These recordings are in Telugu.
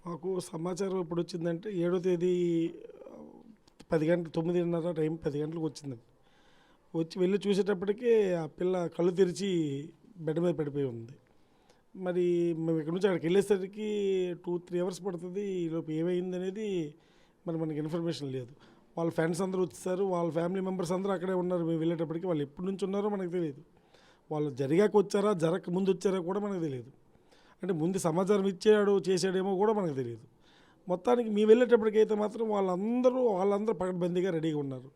మాకు సమాచారం ఎప్పుడొచ్చిందంటే 7వ తేదీ 10 గంటలు 9:30 టైం 10 గంటలకు వచ్చిందండి. వచ్చి వెళ్లి చూసేటప్పటికి ఆ పిల్ల కళ్ళు తెరిచి బెడ్ మీద పడిపోయి ఉంది. మరి మేము ఇక్కడి నుంచి అక్కడికెళ్ళేసరికి 2, 3 అవర్స్ పడుతది. ఈలోపు ఏమైందనేది మరి మనకి ఇన్ఫర్మేషన్ లేదు. వాళ్ళ ఫ్రెండ్స్ అందరూ వచ్చేసారు. వాళ్ళ ఫ్యామిలీ మెంబర్స్ అందరూ అక్కడే ఉన్నారు. మేము వెళ్ళేటప్పటికి వాళ్ళు ఎప్పటి నుంచి ఉన్నారో మనకు తెలీదు. వాళ్ళు జరిగాక వచ్చారా, జరగక ముందు వచ్చారా కూడా మనకు తెలీదు. అంటే ముందు సమాచారం ఇచ్చాడు, చేసాడేమో కూడా మనకు తెలియదు. మొత్తానికి మేము వెళ్ళేటప్పటికైతే మాత్రం వాళ్ళందరూ పకడ్బందీగా రెడీగా ఉన్నారు.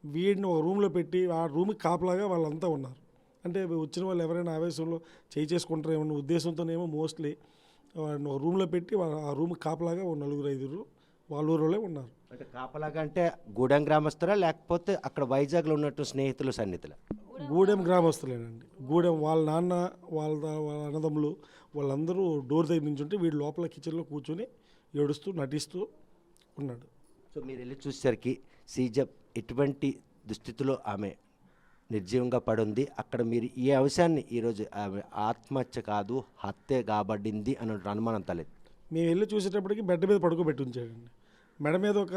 వీడిని ఒక రూమ్‌లో పెట్టి ఆ రూమ్‌కి కాపలాగా వాళ్ళంతా ఉన్నారు. అంటే వచ్చిన వాళ్ళు ఎవరైనా ఆవేశంలో చేసుకుంటారేమో అన్న ఉద్దేశంతోనేమో మోస్ట్‌లీ వాడిని ఒక రూమ్‌లో పెట్టి ఆ రూమ్‌కి కాపలాగా ఓ నలుగురు, ఐదుగురు వాళ్ళ ఊరోళ్ళే ఉన్నారు. అంటే కాపలాగా అంటే గూడెం గ్రామస్తురా? లేకపోతే అక్కడ వైజాగ్‌లో ఉన్నట్టు స్నేహితులు, సన్నిహితులా? గూడెం గ్రామస్తులేనండి. గూడెం వాళ్ళ నాన్న, వాళ్ళ అన్నదమ్ములు వాళ్ళందరూ డోర్ దగ్గర నించుంటే వీడు లోపల కిచెన్‌లో కూర్చొని ఏడుస్తూ, నటిస్తూ ఉన్నాడు. సో మీరెళ్లి చూసేసరికి శ్రీజ ఎటువంటి దుస్థితిలో ఆమె నిర్జీవంగా పడుంది. అక్కడ మీరు ఈ అంశాన్ని ఈరోజు ఆమె ఆత్మహత్య కాదు, హత్య కాబడింది అన్న అనుమానం తలేదు. మేము వెళ్ళి చూసేటప్పటికి బెడ్ మీద పడుకోబెట్టి ఉంచాడండి. మెడ మీద ఒక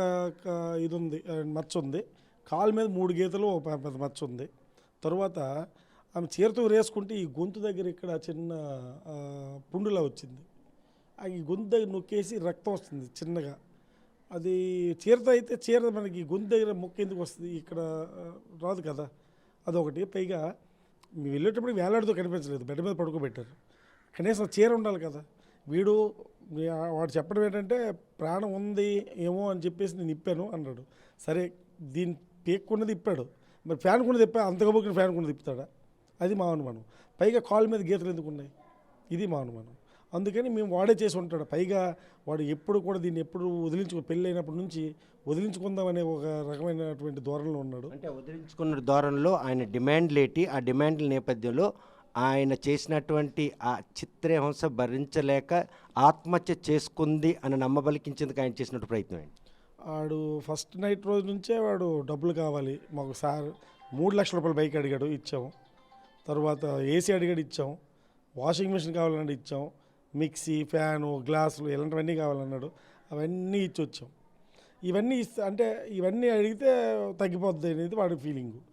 ఇది ఉంది, మచ్చ ఉంది. కాలు మీద 3 గీతలు, ఒక పెద్ద మచ్చ ఉంది. తరువాత ఆమె చీరతో వేసుకుంటే ఈ గొంతు దగ్గర ఇక్కడ చిన్న పుండులా వచ్చింది. ఈ గొంతు దగ్గర నొక్కేసి రక్తం వస్తుంది చిన్నగా. అది చీరతో అయితే చీర మనకి గొంతు దగ్గర ముక్క ఎందుకు వస్తుంది, ఇక్కడ రాదు కదా, అదొకటి. పైగా మేము వెళ్ళేటప్పటికి వేలాడుతూ కనిపించలేదు, బెడ్ మీద పడుకోబెట్టారు. కనీసం చీర ఉండాలి కదా. వాడు చెప్పడం ఏంటంటే ప్రాణం ఉంది ఏమో అని చెప్పేసి నేను ఇప్పాను అన్నాడు. సరే, దీన్ని పీక్కున్నది ఇప్పాడు, మరి ఫ్యాన్ కొన్నది ఇప్పా, అంత గబుక్కుని ఫ్యాన్ కొన్నది ఇప్పుతాడా? అది మా అనుమానం. పైగా కాళ్ళ మీద గీతలు ఎందుకు ఉన్నాయి, ఇది మా అనుమానం. అందుకని మేము వాడే చేసి ఉంటాడు. పైగా వాడు ఎప్పుడు కూడా దీన్ని పెళ్ళి అయినప్పటి నుంచి వదిలించుకుందామనే ఒక రకమైనటువంటి ధోరణిలో ఉన్నాడు. అంటే వదిలించుకున్న ధోరణిలో ఆయన డిమాండ్లేటి, ఆ డిమాండ్ల నేపథ్యంలో ఆయన చేసినటువంటి ఆ చిత్రహింస భరించలేక ఆత్మహత్య చేసుకుంది అని నమ్మబలికించేందుకు ఆయన చేసినట్టు ప్రయత్నం ఏంటి? వాడు ఫస్ట్ నైట్ రోజు నుంచే వాడు డబ్బులు కావాలి మాకు సార్, 3 లక్షల రూపాయలు బైక్ అడిగాడు, ఇచ్చాము. తర్వాత ఏసీ అడిగాడు, ఇచ్చాం. వాషింగ్ మిషన్ కావాలన్నాడు, ఇచ్చాం. మిక్సీ, ఫ్యాను, గ్లాసులు ఇలాంటివన్నీ కావాలన్నాడు, అవన్నీ ఇచ్చి వచ్చాం. ఇవన్నీ ఇస్తే అంటే ఇవన్నీ అడిగితే తగ్గిపోద్ది అనేది వాడి ఫీలింగు.